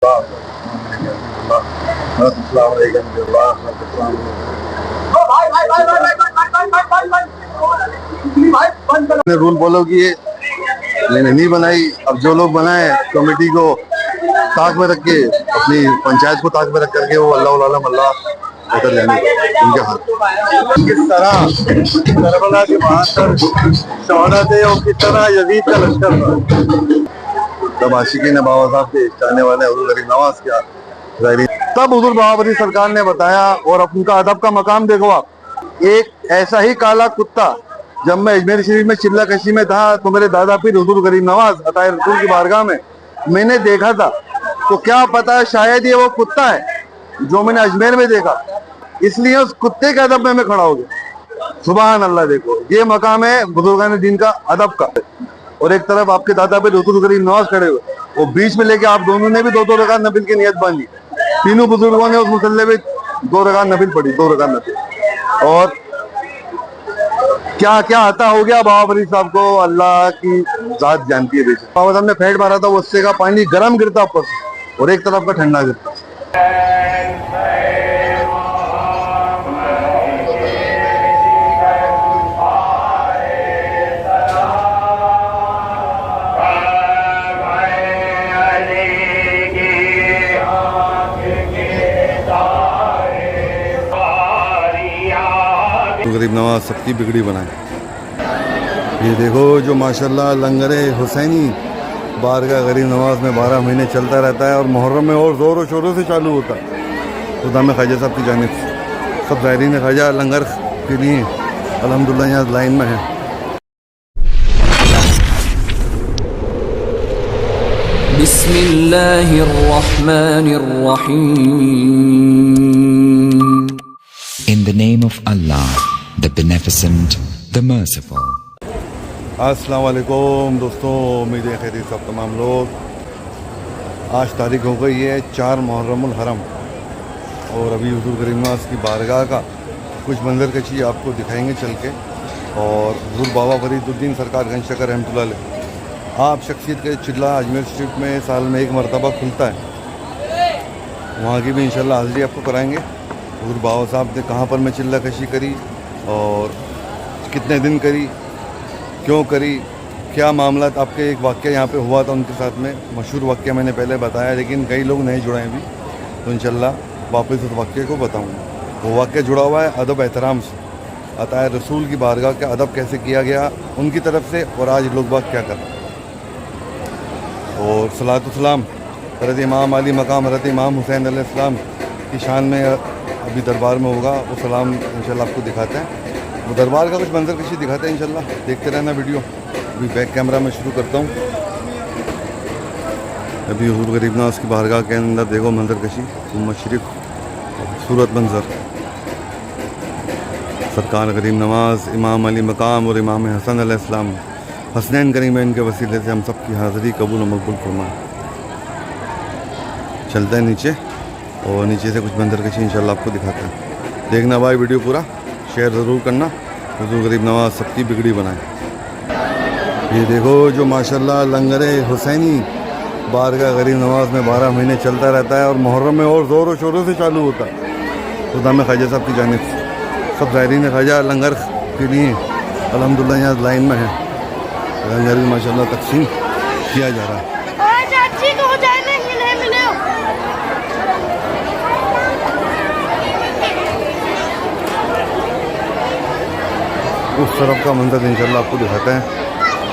Rule follow किए, मैंने नहीं बनाई। अब जो लोग बनाए कमेटी को ताक में रख के, अपनी पंचायत को ताक में रख करके वो अल्लाह मल्ला उतर जाने उनके हाथ। किस तरह करबला के बहादुर शहादत है और किस तरह यजीद का लश्कर था। तब आशिकीन बाबा साहब के चाहने वाले हुजूर गरीब नवाज क्या जाहिरी, तब हुजूर बाबरी सरकार ने बताया। और उनका अदब का मकाम देखो आप, एक ऐसा ही काला कुत्ता जब मैं अजमेर शरीफ में चिल्ला कशी में था तो मेरे दादा पीर हुजूर गरीब नवाज अताए रसूल की बारगाह में मैंने देखा था। तो क्या पता है शायद ये वो कुत्ता है जो मैंने अजमेर में देखा, इसलिए उस कुत्ते के अदब में मैं खड़ा हो गया। सुभान अल्लाह, देखो ये मकाम है बुजुर्गान दीन का अदब का। और एक तरफ आपके दादा पे हुजूर गरीब नवाज खड़े हुए, वो बीच में लेके आप दोनों ने भी दो रकात नफिल की नियत बांधी। तीनों बुजुर्गों ने उस मुसल्ले में 2 रकात नफिल पढ़ी, 2 रकात नफिल। और क्या क्या आता हो गया बाबा फरीद साहब को, अल्लाह की जात जानती है। बेशक बाबा साहब ने फेंट मारा था, उससे का पानी गर्म गिरता ऊपर से और एक तरफ का ठंडा गिरता। गरीब नवाज सबकी बिगड़ी बनाए। ये देखो जो माशाल्लाह लंगर हुसैनी बारगाह गरीब नवाज में 12 महीने चलता रहता है और मुहर्रम में और ज़ोरों शोरों से चालू होता है। खुदा में ख्वाजा साहब की जानिब सब ज़ायरीन ख्वाजा लंगर के लिए अल्हम्दुलिल्लाह यहाँ लाइन में है। In the name of Allah, the Beneficent, the Merciful. अस्सलाम वालेकुम दोस्तों, उम्मीद है खैरियत सब तमाम लोग। आज तारीख हो गई है 4 मुहर्रमुल हरम और अभी हुजूर गरीब नवाज की बारगाह का कुछ मंजर कशी आपको दिखाएंगे चल के। और हुजूर बाबा फरीदुद्दीन सरकार गंज शकर रहमतुल्लाह अलैह आप शख्सियत के चिल्ला अजमेर शरीफ में साल में एक मरतबा खुलता है, वहाँ की भी इंशाल्लाह हाज़िरी आपको कराएंगे। हुजूर बाबा साहब ने कहाँ पर मैं चिल्ला कशी करी और कितने दिन करी, क्यों करी, क्या मामला। आपके एक वाक़या यहाँ पे हुआ था उनके साथ में, मशहूर वाक़या मैंने पहले बताया लेकिन कई लोग नहीं जुड़े हैं अभी, तो इंशाल्लाह वापस उस वाक़ये को बताऊँगा। वो वाक़या जुड़ा हुआ है अदब एहतराम से, अताए रसूल की बारगाह का अदब कैसे किया गया उनकी तरफ से और आज लोग बाग क्या कर रहे हैं। और सलातो सलाम हज़रत इमाम अली मकाम हज़रत इमाम हुसैन अलैहिस्सलाम की शान में अभी दरबार में होगा, वो सलाम इंशाल्लाह आपको दिखाते हैं। वो दरबार का कुछ मंजर कशी दिखाते हैं इंशाल्लाह, देखते रहना वीडियो। अभी बैक कैमरा में शुरू करता हूँ। अभी हुजूर गरीब नवाज की बारगाह के अंदर देखो मंजर कशी, उम्मत शरीफ खूबसूरत मंजर। सरकार गरीब नवाज, इमाम अली मकाम और इमाम हसन अलैहिस्सलाम हसनैन करीम है, इनके वसीले से हम सब की हाज़िरी कबूल और मकबूल फरमाए। चलते हैं नीचे और नीचे से कुछ मंजर कशी इंशाल्लाह आपको दिखाते हैं। देखना भाई वीडियो पूरा, शेयर ज़रूर करना। हुजूर गरीब नवाज सबकी बिगड़ी बनाए। ये देखो जो माशाल्लाह लंगर हुसैनी बारगाह गरीब नवाज में 12 महीने चलता रहता है और मुहर्रम में और ज़ोरों शोरों से चालू होता है। खुदा में ख्वाजा साहब की जानिब सब ज़ायरीन ख्वाजा लंगर के लिए अल्हम्दुलिल्लाह यहाँ लाइन में है। लंगर भी माशाल्लाह तकसीम किया जा रहा है। उस तरफ का मंजर इंशाल्लाह आपको दिखाते हैं,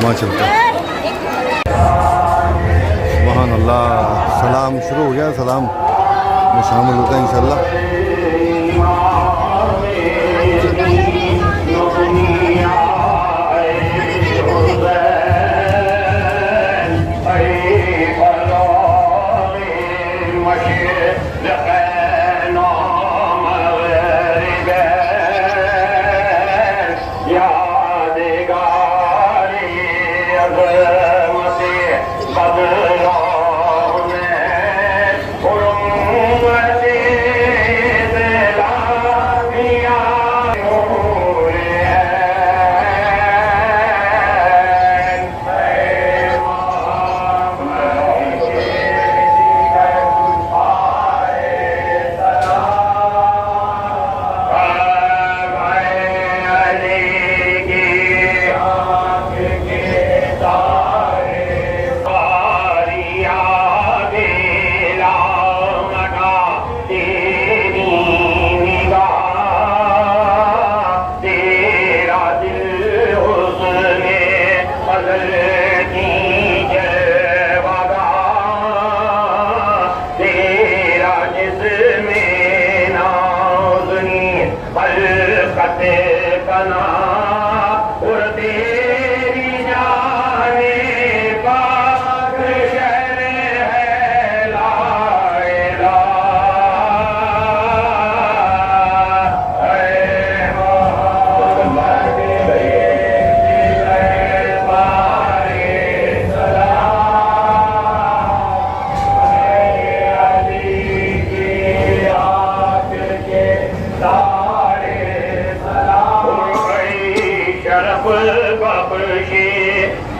वहाँ चलते हैं। सुभान अल्लाह, सलाम शुरू हो गया, सलाम में शामिल होता है इंशाल्लाह। बना और तेरी जाने पाक शहर है ला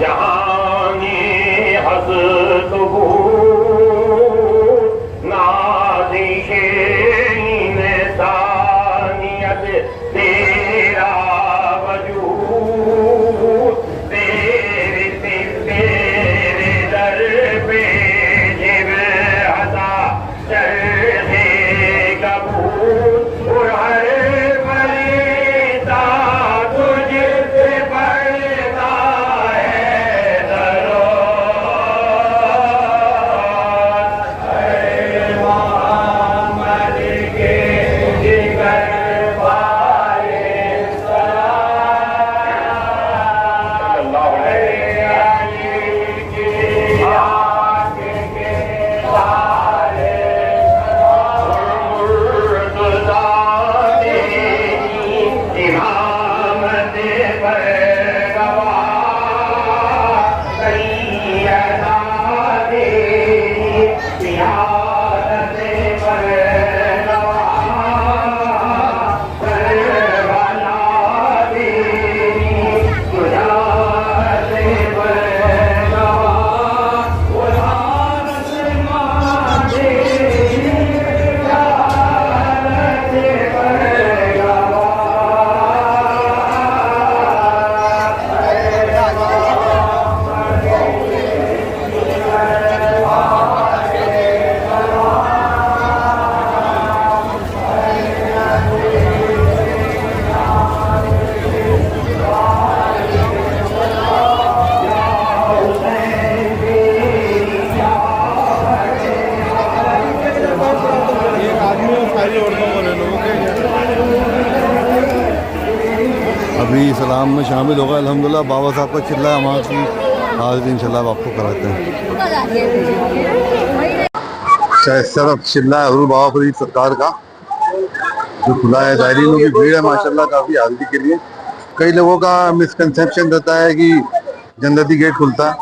जहानी हसत नादिशे इंसानियत तेरा वजूद तेरे दर पे जिब हदा चढ़े कबूल और हर फरिश्ता तुझसे पढ़ता अभी सलाम में शामिल होगा अल्हम्दुलिल्लाह। बाबा साहब का चिल्ला वहाँ की हाजिरी इंशाल्लाह आपको कराते हैं। इस तरफ चिल्ला है हुजूर बाबा फरीद सरकार का जो खुला है। दायरीन में भी भीड़ है माशाल्लाह काफ़ी हाजिरी के लिए। कई लोगों का मिसकंसेप्शन रहता है कि जन्नती गेट खुलता है।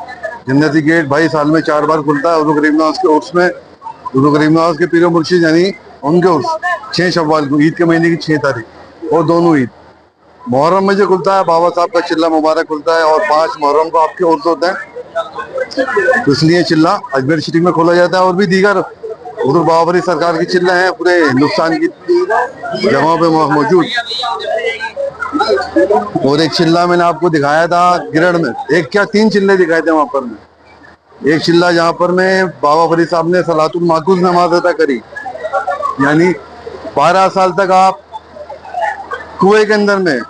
जन्नती गेट भाई साल में 4 बार खुलता है। हुजूर करीम नवाज के उर्स में, हुजूर करीम नवाज के पीर मुर्शिद यानी उनके उर्स 6 शव्वाल को, ईद के महीने की 6 तारीख और दोनों ईद। मुहर्रम में जो खुलता है बाबा साहब का चिल्ला मुबारक खुलता है और 5 मुहर्रम को आपके उर्स होते हैं, तो इसलिए चिल्ला अजमेर शरीफ में खोला जाता है। और भी दीगर हुजूर बाबा फरीद सरकार की चिल्ला है पूरे हिंदुस्तान की जगहों पे मौजूद। और एक चिल्ला मैंने आपको दिखाया था गिरड़ में, एक क्या 3 चिल्ले दिखाए थे वहां पर में। एक चिल्ला जहाँ पर में बाबा फरीद साहब ने सलातुल माकूस नमाज अदा करी, यानी 12 साल तक आप कुएं के अंदर में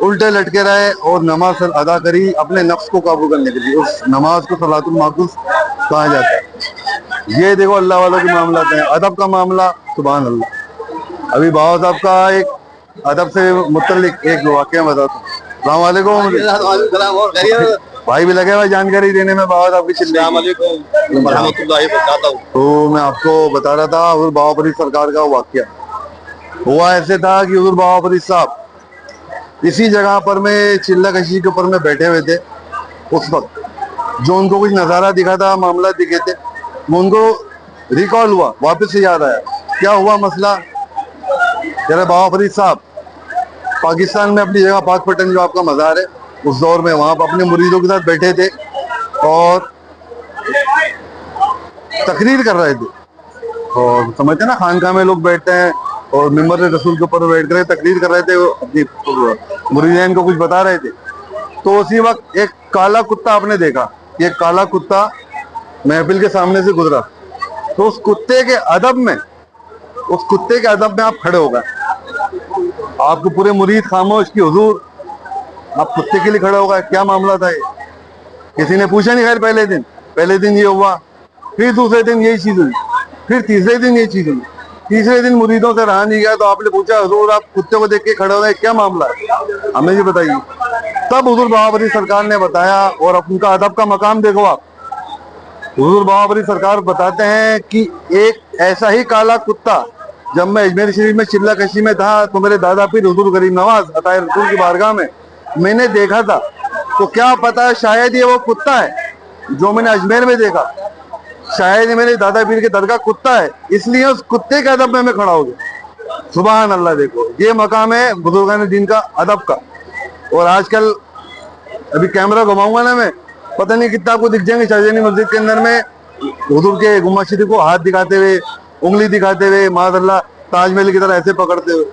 उल्टे लटके रहे और नमाज अदा करी अपने नफ्स को काबू करने के लिए। उस नमाज को सलातुल माकूस कहा जाता है। ये देखो अल्लाह वालों के मामला हैं, अदब का मामला, सुभान अल्लाह। अभी बाबा साहब का एक अदब से मुतल्लिक एक वाक़या बताता हूँ। अस्सलाम वालेकुम। भाई भी लगे हुए जानकारी देने में बाबा साहब की चिल्ले। तो मैं आपको बता रहा था हुजूर बाबा फरीद सरकार का वाक़या हुआ। ऐसे था कि हुजूर बाबा फरीद साहब इसी जगह पर में चिल्ला कशी के ऊपर में बैठे हुए थे। उस वक्त जो उनको कुछ नज़ारा दिखा था, मामला दिखे थे, वो उनको रिकॉल हुआ, वापस से याद आया। क्या हुआ मसला, जरा बाबा फरीद साहब पाकिस्तान में अपनी जगह पाकपटन जो आपका मज़ार है उस दौर में वहाँ पर अपने मुरीदों के साथ बैठे थे और तकरीर कर रहे थे। और समझते ना खानका में लोग बैठते हैं और मिंबर रसूल के ऊपर बैठ कर तकरीर कर रहे थे, अपनी मुरीदीन को कुछ बता रहे थे। तो उसी वक्त एक काला कुत्ता आपने देखा, ये काला कुत्ता महफिल के सामने से गुजरा। तो उस कुत्ते के अदब में आप खड़े हो गए। आपको पूरे मुरीद खामोश की हुजूर, आप कुत्ते के लिए खड़े हो गए। क्या मामला था ये? किसी ने पूछा नहीं। खैर पहले दिन ये हुआ, फिर दूसरे दिन यही चीज हुई, फिर तीसरे दिन यही चीज हुई, तीसरे दिन मुरीदों से रहा नहीं गया तो आपने पूछा हुजूर आप कुत्ते को देख के खड़े हो गए, क्या मामला है, हमें जी बताइए। तब हुजूर बाबा सरकार ने बताया, और उनका अदब का मकाम देखो आप। हुजूर बाबा सरकार बताते हैं कि एक ऐसा ही काला कुत्ता जब मैं अजमेर शरीफ में चिल्ला कशी में था तो मेरे दादा पीर हुजूर गरीब नवाज अताए रसूल की बारगाह में मैंने देखा था। तो क्या पता शायद ये वो कुत्ता है जो मैंने अजमेर में देखा, शायद ये मेरे दादा पीर के दरगाह कुत्ता है, इसलिए उस कुत्ते के अदब में मैं खड़ा हो गया। सुभान अल्लाह, देखो ये मकाम है बुजुर्गान दीन का, अदब का। और आजकल अभी कैमरा घुमाऊंगा ना मैं, पता नहीं कितना आपको दिख जाएंगे शाहजहानी मस्जिद के अंदर में हुजूर के गुम्बद शरीफ को हाथ दिखाते हुए, उंगली दिखाते हुए, माज़अल्लाह ताजमहल की तरह ऐसे पकड़ते हुए।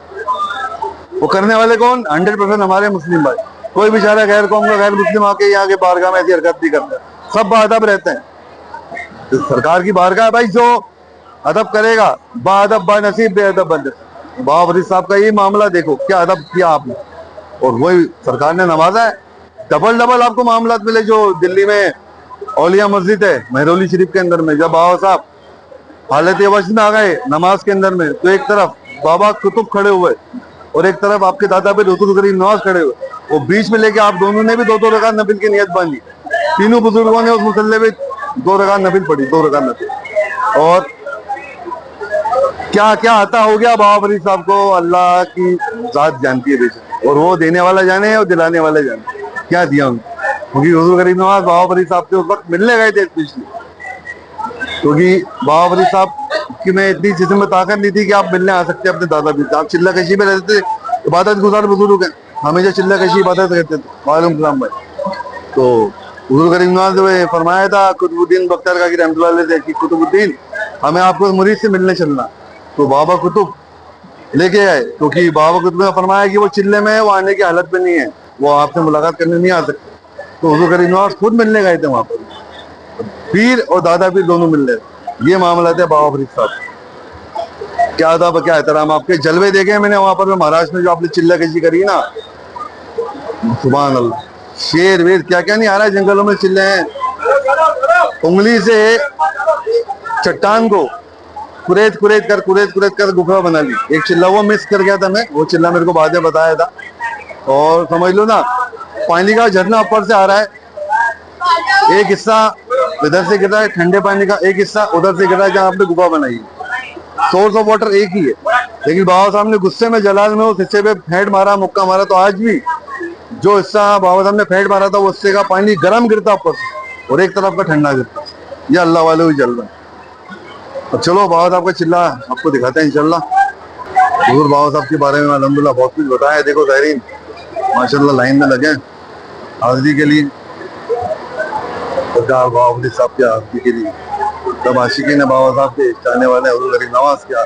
वो करने वाले कौन? 100% हमारे मुस्लिम भाई। कोई बेचारा गैर कौम का गैर मुस्लिम आके यहाँ के बारगाह में ऐसी हरकत नहीं करता, सब बाअदब रहते हैं। तो सरकार की बारगाह है भाई, जो अदब करेगा बाअदब बानसीब बेअदब बंद। बाबा फरीद साहब का ये मामला देखो, क्या अदब किया आपने, और वही सरकार ने नवाजा है। डबल आपको मामला मिले जो दिल्ली में औलिया मस्जिद है महरौली शरीफ के अंदर में, जब बाबा साहब हालत वश में आ गए नमाज के अंदर में, तो एक तरफ बाबा कुतुब खड़े हुए और एक तरफ आपके दादा पे हुजूर गरीब नवाज खड़े हुए, वो बीच में लेके आप दोनों ने भी दो रकात नफिल की नियत बांधी। तीनों बुजुर्गों ने उस मुसल्ले में 2 रकात नफिल पढ़ी, 2 रकात नफिल। और क्या क्या आता हो गया बाबा फरीद साहब को, अल्लाह की जात जानती है बेशक, और वो देने वाला जाने और दिलाने वाले जाने क्या दिया उनको। क्योंकि हुजूर गरीब नवाज बाबा फरीद साहब से उस वक्त मिलने गए थे स्पेशली, क्योंकि बाबा फरीद साहब की में इतनी जिस्म में ताकत नहीं थी कि आप मिलने आ सकते अपने दादा भी। आप चिल्ला कशी में रहते थे, इबादत गुजार बुजुर्ग हैं, हमेशा चिल्ला कशी इबादत करते थे। वालेकुम सलाम भाई। तो हुजूर गरीब नवाज ने फरमाया था कुतुबुद्दीन बख्तियार काकी रहमतुल्लाह अलैह से कि कुतुबुद्दीन हमें आपको मुरीद से मिलने चलना। तो बाबा कुतुब लेके आए, क्योंकि बाबा कुतुब ने फरमाया कि वो चिल्ले में है, वो आने की हालत में नहीं है, वो आपसे मुलाकात करने नहीं आ सकते। तो हुजूर गरीब नवाज खुद मिलने गए थे वहां पर, पीर और दादा पीर दोनों मिल रहे। ये मामला थे बाबा फरीद साहब। क्या अदब, क्या एहतराम, आपके जलवे देखे मैंने वहां पर महाराष्ट्र में, जो आपने चिल्ला कशी करी ना, सुभान अल्लाह। शेर वेर क्या क्या नहीं आ रहा है, जंगलों में चिल्ले हैं। उंगली से चट्टान को कुरेद कर गुफा बना ली। एक चिल्ला वो मिस कर गया था मैं, वो चिल्ला मेरे को बाद में बताया था। और समझ लो ना, पानी का झरना ऊपर से आ रहा है, एक हिस्सा इधर से गिर रहा है ठंडे पानी का, एक हिस्सा उधर से गिर रहा है जहाँ आपने गुफा बनाई है। सोर्स ऑफ वाटर एक ही है, लेकिन बाबा साहब ने गुस्से में जलाल में उस हिस्से पे फेंट मारा, मुक्का मारा। तो आज भी जो हिस्सा बाबा साहब ने फेंट मारा था, वो हिस्से का पानी गर्म गिरता ऊपर से और एक तरफ का ठंडा गिरता। ये अल्लाह वाले भी जल रहा है। अब चलो बाबा साहब का चिल्ला आपको दिखाते हैं इंशाल्लाह। हुजूर बाबा साहब के बारे में अल्हम्दुलिल्लाह बहुत कुछ बताया। देखो ज़ाहिरीन माशाल्लाह लाइन में लगे हाजिरी के लिए, सरकार बाबा फरीद साहब की हाजिरी के लिए। तब आशिकीन बाबा साहब के चाहने वाले हुजूर गरीब नवाज क्या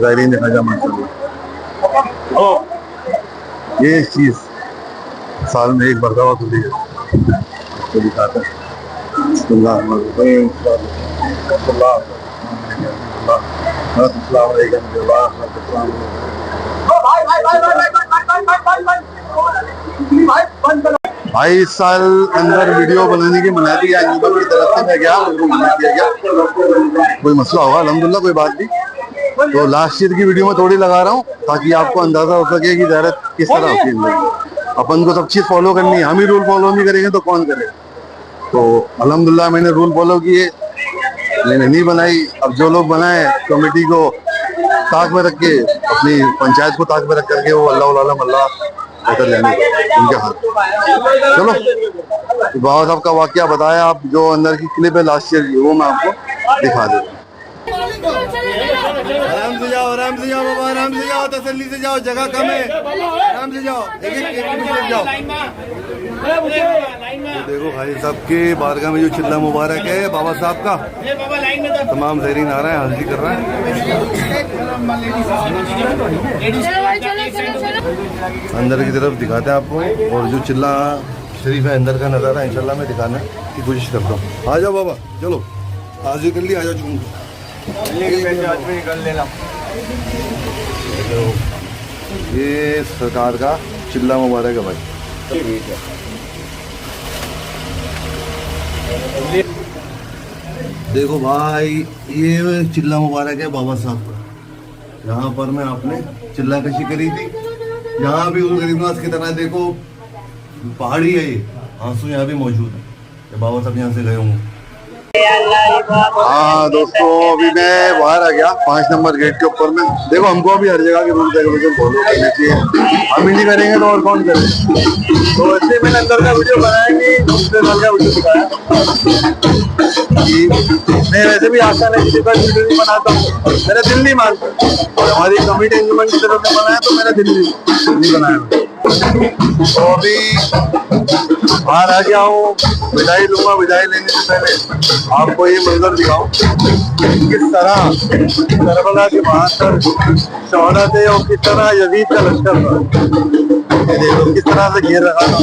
ज़ाहिरीन देखा जा माशाल्लाह। ये चीज़ साल में एक मरतबा खुली है, तो दिखाते हैं। भाई इस साल अंदर वीडियो बनाने की मनाती है यूट्यूब की तरफ से, मैं गया उनको मना किया गया, कोई मसला होगा अल्हम्दुलिल्लाह कोई बात नहीं। तो लास्ट ईयर की वीडियो में थोड़ी लगा रहा हूँ ताकि आपको अंदाजा हो सके कि ज़ियारत किस तरह होती है। अपन को सब चीज़ फॉलो करनी है, हम ही रूल फॉलो नहीं करेंगे तो कौन करेगा। तो अल्हम्दुलिल्लाह मैंने रूल फॉलो किए, मैंने नहीं बनाई। अब जो लोग बनाए कमेटी को ताक में रख के, अपनी पंचायत को ताक में रख करके, वो अल्लाह अल्लाह बेहतर जाने उनके हाथ। चलो बाबा साहब का वाकया बताया, आप जो अंदर की क्लिप है लास्ट ईयर की वो मैं आपको दिखा देता हूँ। आराम से जाओ बाबा, आराम से जाओ, तसल्ली से जाओ, जगह कम है, आराम से जाओ, एक जाओ। देखो भाई साहब के बारगाह में जो चिल्ला मुबारक है बाबा साहब का, तमाम ज़ाहिरीन आ रहे हैं, हाजिरी कर रहे हैं। अंदर की तरफ दिखाते हैं आपको, और जो चिल्ला शरीफ है अंदर का नज़ारा इंशाल्लाह मैं दिखाने की कोशिश करता हूँ। आ जाओ बाबा, चलो हाजिर कर लिया, आ जाओ चुन ये सरकार का चिल्ला मुबारक है भाई। देखो भाई ये चिल्ला मुबारक है बाबा साहब का, यहाँ पर मैं आपने चिल्ला कशी करी थी, यहाँ भी उस गरीबनाथ की तरह देखो पहाड़ी है ये, आंसू यहाँ भी मौजूद है। ये बाबा साहब यहाँ से गए होंगे। हाँ दोस्तों, अभी मैं बाहर आ गया 5 नंबर गेट के ऊपर में। देखो हमको अभी हर जगह के रूल्स रेगुलेशन फॉलो करने चाहिए, हम ही नहीं करेंगे तो और कौन करेगा। तो इसलिए मैंने अंदर का वीडियो बनाया कि दूसरे साल का वीडियो दिखाया कि मैं वैसे भी आशा नहीं किसी पर वीडियो नहीं बनाता हूँ, मेरा दिल नहीं मानता, और हमारी कमिटी इंजमेंट की तरफ से बनाया तो मेरा दिल नहीं बनाया। तो अभी बाहर आ गया हूँ, विदाई लूंगा। विदाई लेने से पहले आपको ये मंजर दिखाऊं किस तरह करबला के बहादुर शहादत थे और किस तरह यजीद का लश्कर था। ये देखो किस तरह से घेर रखा था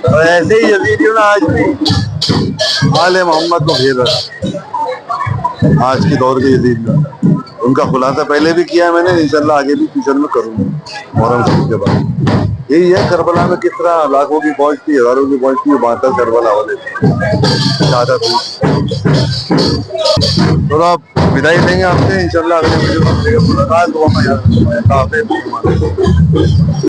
और ऐसे ही यजीदियों ने आज भी आले मोहम्मद को घेर रखा। आज के दौर के यजीद का उनका खुलासा पहले भी किया है मैंने, इंशाल्लाह आगे भी फ्यूचर में करूंगा। मुहर्रम शरीफ के बाद यही है करबला में किस तरह लाखों की फौज थी, हजारों की फौज थी, 72 करबला वाले शहादत हुई। तो अब विदाई लेंगे आपसे, इंशाल्लाह अगले वीडियो में मुलाकात होगा।